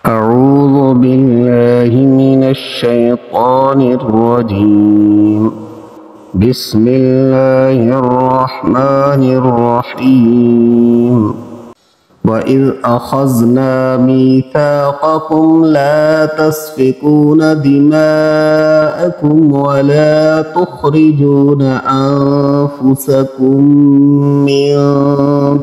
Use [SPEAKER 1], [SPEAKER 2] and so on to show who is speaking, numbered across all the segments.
[SPEAKER 1] أعوذ بالله من الشيطان الرجيم. بسم الله الرحمن الرحيم. وَإِذْ أَخَذْنَا مِيثَاقَكُمْ لَا تَسْفِكُونَ دِمَاءَكُمْ وَلَا تُخْرِجُونَ أَنفُسَكُم مِّن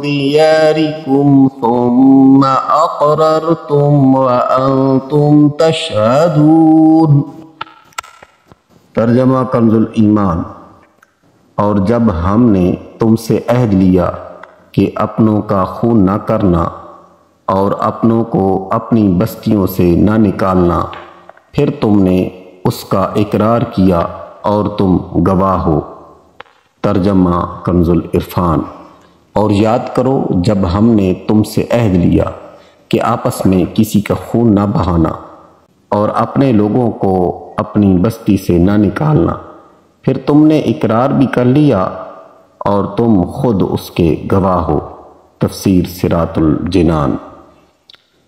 [SPEAKER 1] دِيَارِكُمْ ثُمَّ أَقْرَرْتُمْ وَأَنتُمْ تَشْهَدُونَ۔ ترجمہ کنز الایمان۔ اور جب ہم نے تم سے عہد لیا کہ اپنوں کا خون نہ کرنا اور اپنوں کو اپنی بستیوں سے نہ نکالنا، پھر تم نے اس کا اقرار کیا اور تم گواہ ہو۔ ترجمہ کنز العرفان۔ اور یاد کرو جب ہم نے تم سے عہد لیا کہ آپس میں کسی کا خون نہ بہانا اور اپنے لوگوں کو اپنی بستی سے نہ نکالنا، پھر تم نے اقرار بھی کر لیا اور تم خود اس کے گواہ ہو۔ تفسیر صراط الجنان۔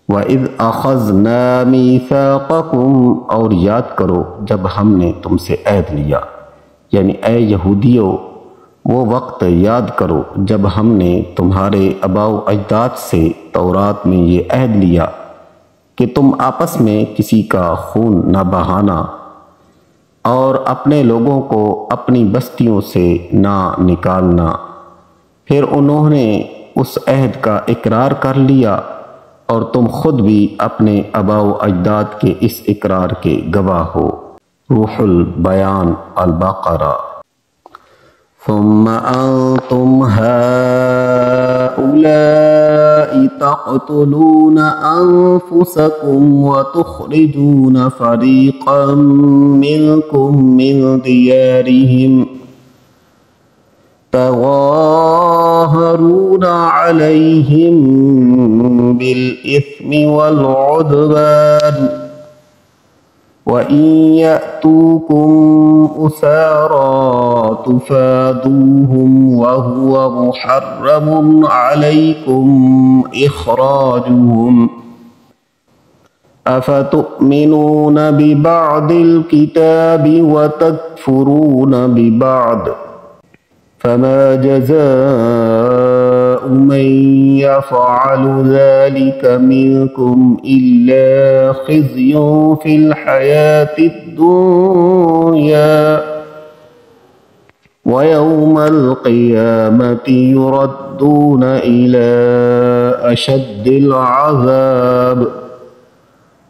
[SPEAKER 1] وَإِذْ أَخَذْنَا مِيثَاقَكُمْ، اور یاد کرو جب ہم نے تم سے عہد لیا، یعنی اے یہودیو وہ وقت یاد کرو جب ہم نے تمہارے آباء و اجداد سے تورات میں یہ عہد لیا کہ تم آپس میں کسی کا خون نہ بہانا اور اپنے لوگوں کو اپنی بستیوں سے نہ نکالنا۔ پھر انہوں نے اس عہد کا اقرار کر لیا اور تم خود بھی اپنے آباء و اجداد کے اس اقرار کے گواہ ہو۔ روح البیان البقرہ۔ ثم أنتم هؤلاء تقتلون أنفسكم وتخرجون فريقا منكم من ديارهم تظاهرون عليهم بالإثم والعدوان وَإِن يَأْتُوكُمْ أُسَارَىٰ تُفَادُوهُمْ وَهُوَ مُحَرَّمٌ عَلَيْكُمْ إِخْرَاجُهُمْ أَفَتُؤْمِنُونَ بِبَعْضِ الْكِتَابِ وَتَكْفُرُونَ بِبَعْضٍ فَمَا جَزَاءُ مَن يَفْعَلُ ذَلِكَ مِنكُمْ إِلَّا خِزْيٌ فِي الْحَيَاةِ الدُّنْيَا وَيَوْمَ الْقِيَامَةِ يُرَدُّونَ إِلَىٰ أَشَدِّ الْعَذَابِ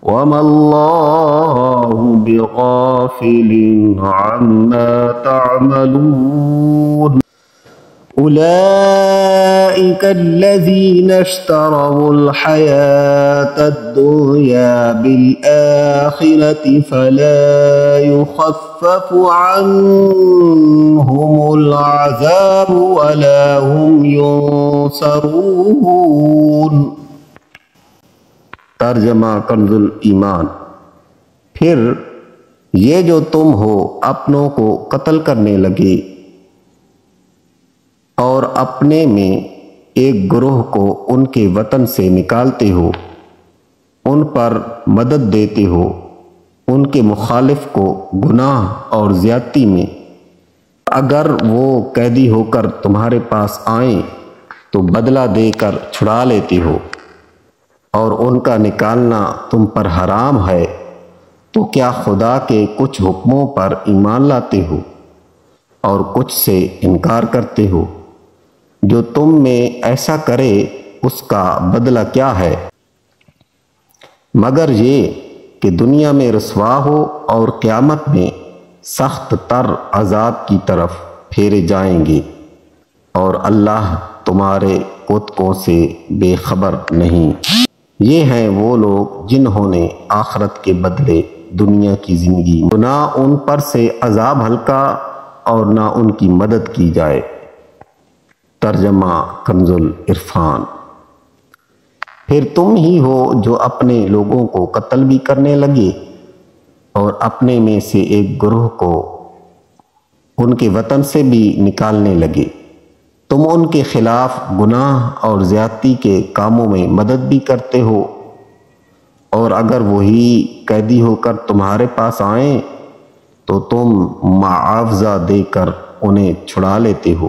[SPEAKER 1] وَمَا اللَّهُ بِغَافِلٍ عَمَّا تَعْمَلُونَ۔ أولئك الذين اشتروا الحياة الدنيا بالآخرة فلا يخفف عنهم العذاب ولا هم ينصرون۔ ترجمہ کنز الایمان۔ پھر یہ جو تم ہو اپنوں کو قتل کرنے لگے اور اپنے میں ایک گروہ کو ان کے وطن سے نکالتے ہو، ان پر مدد دیتے ہو، ان کے مخالف کو گناہ اور زیادتی میں، اگر وہ قیدی ہو کر تمہارے پاس آئیں تو بدلہ دے کر چھڑا لیتے ہو اور ان کا نکالنا تم پر حرام ہے، تو کیا خدا کے کچھ حکموں پر ایمان لاتے ہو اور کچھ سے انکار کرتے ہو؟ جو تم میں ایسا کرے اس کا بدلہ کیا ہے، مگر یہ کہ دنیا میں رسوا ہو اور قیامت میں سخت تر عذاب کی طرف پھیرے جائیں گے، اور اللہ تمہارے کتکوں سے بے خبر نہیں۔ یہ ہیں وہ لوگ جنہوں نے آخرت کے بدلے دنیا کی زندگی، نہ ان پر سے عذاب ہلکا اور نہ ان کی مدد کی جائے۔ ترجمہ کنز العرفان۔ پھر تم ہی ہو جو اپنے لوگوں کو قتل بھی کرنے لگے اور اپنے میں سے ایک گروہ کو ان کے وطن سے بھی نکالنے لگے۔ تم ان کے خلاف گناہ اور زیادتی کے کاموں میں مدد بھی کرتے ہو اور اگر وہی قیدی ہو کر تمہارے پاس آئیں تو تم معاوضہ دے کر انہیں چھڑا لیتے ہو،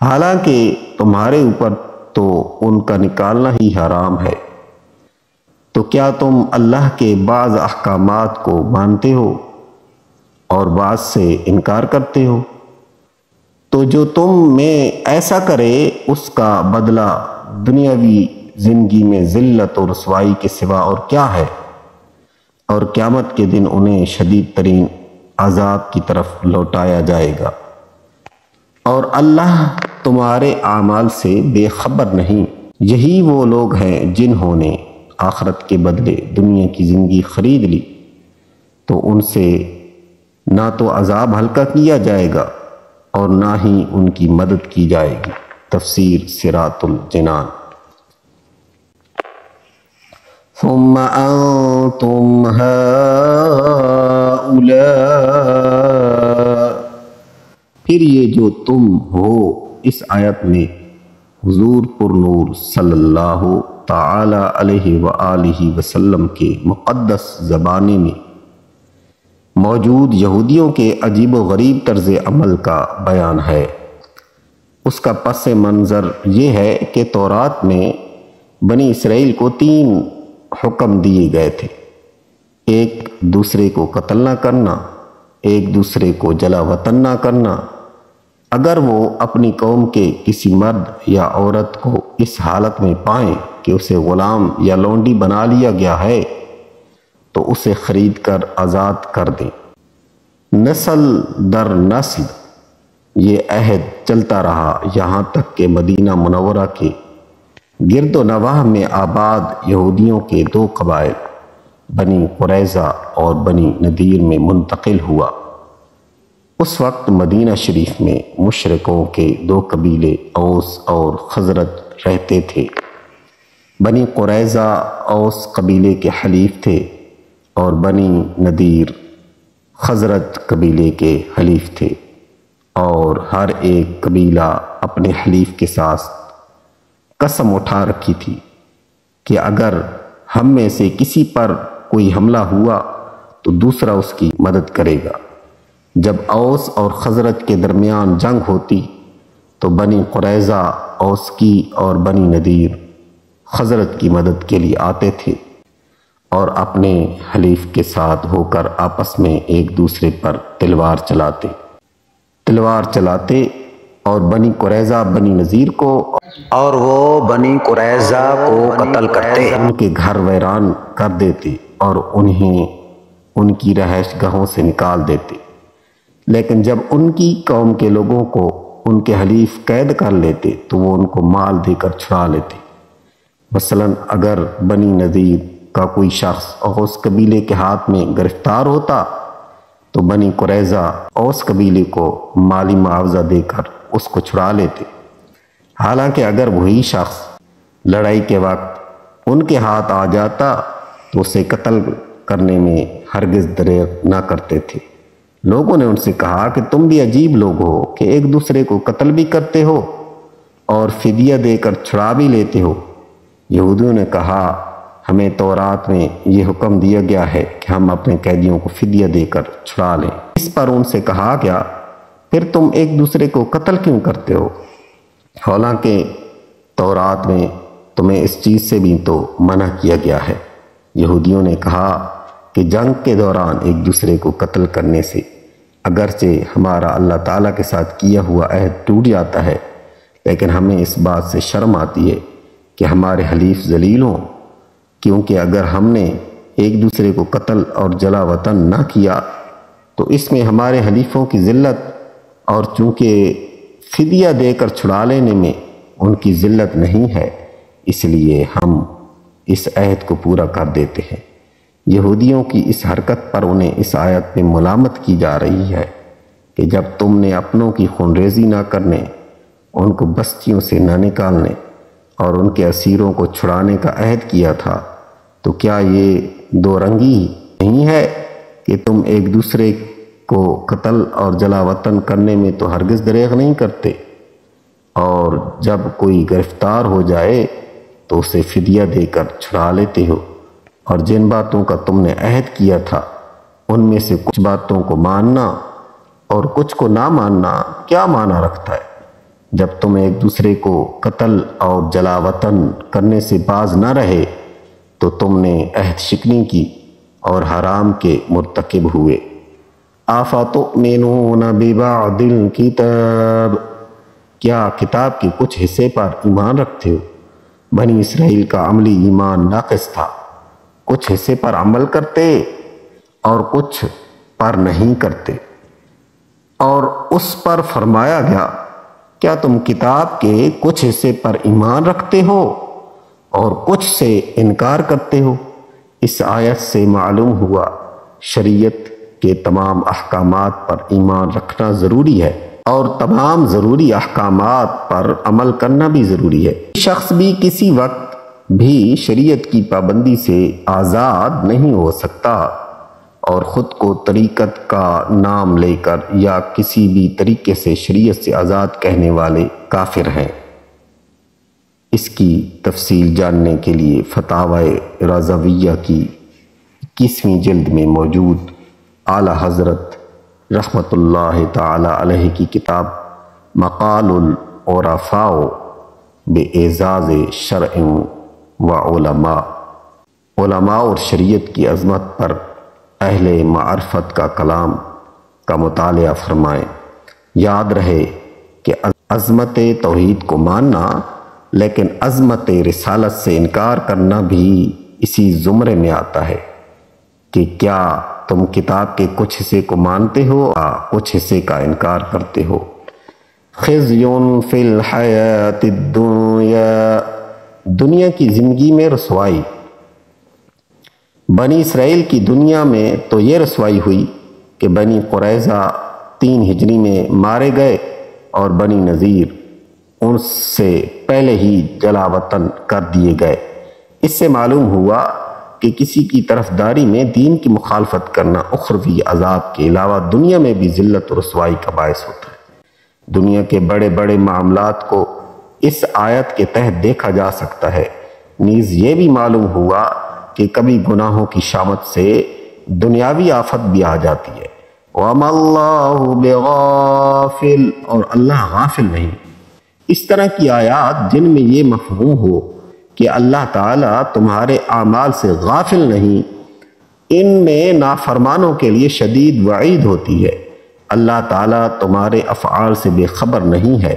[SPEAKER 1] حالانکہ تمہارے اوپر تو ان کا نکالنا ہی حرام ہے۔ تو کیا تم اللہ کے بعض احکامات کو مانتے ہو اور بعض سے انکار کرتے ہو؟ تو جو تم میں ایسا کرے اس کا بدلہ دنیاوی زندگی میں ذلت اور رسوائی کے سوا اور کیا ہے، اور قیامت کے دن انہیں شدید ترین عذاب کی طرف لوٹایا جائے گا۔ اور اللہ تمہارے اعمال سے بے خبر نہیں۔ یہی وہ لوگ ہیں جنہوں نے آخرت کے بدلے دنیا کی زندگی خرید لی، تو ان سے نہ تو عذاب ہلکا کیا جائے گا اور نہ ہی ان کی مدد کی جائے گی۔ تفسیر صراط الجنان۔ ثم انتم هؤلاء، پھر یہ جو تم ہو اس آیت میں حضور پر نور صلی اللہ تعالی علیہ وآلہ وسلم کے مقدس زبانے میں موجود یہودیوں کے عجیب و غریب طرز عمل کا بیان ہے۔ اس کا پس منظر یہ ہے کہ تورات میں بنی اسرائیل کو 3 حکم دیے گئے تھے: ایک دوسرے کو قتل نہ کرنا، ایک دوسرے کو جلا وطن نہ کرنا، اگر وہ اپنی قوم کے کسی مرد یا عورت کو اس حالت میں پائیں کہ اسے غلام یا لونڈی بنا لیا گیا ہے تو اسے خرید کر آزاد کر دیں۔ نسل در نسل یہ عہد چلتا رہا، یہاں تک کہ مدینہ منورہ کے گرد و نواح میں آباد یہودیوں کے 2 قبائل بنی قریظہ اور بنی نذیر میں منتقل ہوا۔ اس وقت مدینہ شریف میں مشرکوں کے 2 قبیلے اوس اور خزرج رہتے تھے۔ بنی قریظہ اوس قبیلے کے حلیف تھے اور بنی نذیر خزرج قبیلے کے حلیف تھے، اور ہر ایک قبیلہ اپنے حلیف کے ساتھ قسم اٹھا رکھی تھی کہ اگر ہم میں سے کسی پر کوئی حملہ ہوا تو دوسرا اس کی مدد کرے گا۔ جب اوس اور خزرج کے درمیان جنگ ہوتی تو بنی قریظہ اوس کی اور بنی نذیر خزرج کی مدد کے لیے آتے تھے اور اپنے حلیف کے ساتھ ہو کر آپس میں ایک دوسرے پر تلوار چلاتے اور بنی قریظہ بنی نذیر کو اور وہ بنی قریظہ کو قتل کرتے، ان کے گھر ویران کر دیتے اور انہیں ان کی رہائش گاہوں سے نکال دیتے۔ لیکن جب ان کی قوم کے لوگوں کو ان کے حلیف قید کر لیتے تو وہ ان کو مال دے کر چھڑا لیتے۔ مثلا اگر بنی نذیر کا کوئی شخص اوس قبیلے کے ہاتھ میں گرفتار ہوتا تو بنی قریظہ اوس قبیلے کو مالی معاوضہ دے کر اس کو چھڑا لیتے، حالانکہ اگر وہی شخص لڑائی کے وقت ان کے ہاتھ آ جاتا تو اسے قتل کرنے میں ہرگز دریغ نہ کرتے تھے۔ لوگوں نے ان سے کہا کہ تم بھی عجیب لوگ ہو کہ ایک دوسرے کو قتل بھی کرتے ہو اور فدیہ دے کر چھڑا بھی لیتے ہو۔ یہودیوں نے کہا ہمیں تورات میں یہ حکم دیا گیا ہے کہ ہم اپنے قیدیوں کو فدیہ دے کر چھڑا لیں۔ اس پر ان سے کہا گیا پھر تم ایک دوسرے کو قتل کیوں کرتے ہو، حالانکہ تورات میں تمہیں اس چیز سے بھی تو منع کیا گیا ہے۔ یہودیوں نے کہا کہ جنگ کے دوران ایک دوسرے کو قتل کرنے سے اگرچہ ہمارا اللہ تعالیٰ کے ساتھ کیا ہوا عہد ٹوٹ جاتا ہے، لیکن ہمیں اس بات سے شرم آتی ہے کہ ہمارے حلیف ذلیل ہوں، کیونکہ اگر ہم نے ایک دوسرے کو قتل اور جلا وطن نہ کیا تو اس میں ہمارے حلیفوں کی ذلت، اور چونکہ فدیہ دے کر چھڑا لینے میں ان کی ذلت نہیں ہے، اس لیے ہم اس عہد کو پورا کر دیتے ہیں۔ یہودیوں کی اس حرکت پر انہیں اس آیت میں ملامت کی جا رہی ہے کہ جب تم نے اپنوں کی خون ریزی نہ کرنے، ان کو بستیوں سے نہ نکالنے اور ان کے اسیروں کو چھڑانے کا عہد کیا تھا، تو کیا یہ 2 رنگی نہیں ہے کہ تم ایک دوسرے کو قتل اور جلا وطن کرنے میں تو ہرگز دریغ نہیں کرتے، اور جب کوئی گرفتار ہو جائے تو اسے فدیہ دے کر چھڑا لیتے ہو، اور جن باتوں کا تم نے عہد کیا تھا ان میں سے کچھ باتوں کو ماننا اور کچھ کو نہ ماننا کیا معنی رکھتا ہے؟ جب تم ایک دوسرے کو قتل اور جلا وطن کرنے سے باز نہ رہے تو تم نے عہد شکنی کی اور حرام کے مرتکب ہوئے۔ آفَتُؤْمِنُونَ بِبَعْضِ الْكِتَابِ، کیا کتاب کے کچھ حصے پر ایمان رکھتے ہو؟ بنی اسرائیل کا عملی ایمان ناقص تھا، کچھ حصے پر عمل کرتے اور کچھ پر نہیں کرتے۔ اور اس پر فرمایا گیا کیا تم کتاب کے کچھ حصے پر ایمان رکھتے ہو اور کچھ سے انکار کرتے ہو؟ اس آیت سے معلوم ہوا شریعت کے تمام احکامات پر ایمان رکھنا ضروری ہے اور تمام ضروری احکامات پر عمل کرنا بھی ضروری ہے۔ شخص بھی کسی وقت بھی شریعت کی پابندی سے آزاد نہیں ہو سکتا اور خود کو طریقت کا نام لے کر یا کسی بھی طریقے سے شریعت سے آزاد کہنے والے کافر ہیں۔ اس کی تفصیل جاننے کے لیے فتاوی رضویہ کی 21ویں جلد میں موجود اعلیٰ حضرت رحمۃ اللہ تعالی علیہ کی کتاب مقال العرفاء باعزاز شرع و علماء، علماء اور شریعت کی عظمت پر اہل معرفت کا کلام کا مطالعہ فرمائیں۔ یاد رہے کہ عظمت توحید کو ماننا لیکن عظمت رسالت سے انکار کرنا بھی اسی زمرے میں آتا ہے کہ کیا تم کتاب کے کچھ حصے کو مانتے ہو یا کچھ حصے کا انکار کرتے ہو۔ خزی فی الحیات الدنیا، دنیا کی زندگی میں رسوائی۔ بنی اسرائیل کی دنیا میں تو یہ رسوائی ہوئی کہ بنی قریظہ 3 ہجری میں مارے گئے اور بنی نذیر ان سے پہلے ہی جلا وطن کر دیے گئے۔ اس سے معلوم ہوا کہ کسی کی طرفداری میں دین کی مخالفت کرنا اخروی عذاب کے علاوہ دنیا میں بھی ذلت و رسوائی کا باعث ہوتا ہے۔ دنیا کے بڑے بڑے معاملات کو اس آیت کے تحت دیکھا جا سکتا ہے۔ نیز یہ بھی معلوم ہوا کہ کبھی گناہوں کی شامت سے دنیاوی آفت بھی آ جاتی ہے۔ وَمَا اللَّهُ بِغَافِلٍ، اور اللہ غافل نہیں۔ اس طرح کی آیات جن میں یہ مفہوم ہو کہ اللہ تعالیٰ تمہارے اعمال سے غافل نہیں، ان میں نافرمانوں کے لیے شدید وعید ہوتی ہے۔ اللہ تعالیٰ تمہارے افعال سے بے خبر نہیں ہے،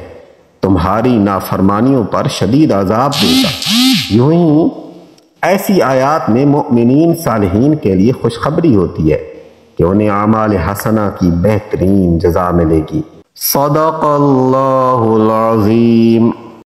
[SPEAKER 1] تمہاری نافرمانیوں پر شدید عذاب دے گا۔ یوں ہی ایسی آیات میں مؤمنین صالحین کے لیے خوشخبری ہوتی ہے کہ انہیں اعمال حسنہ کی بہترین جزا ملے گی۔ صدق اللہ العظیم۔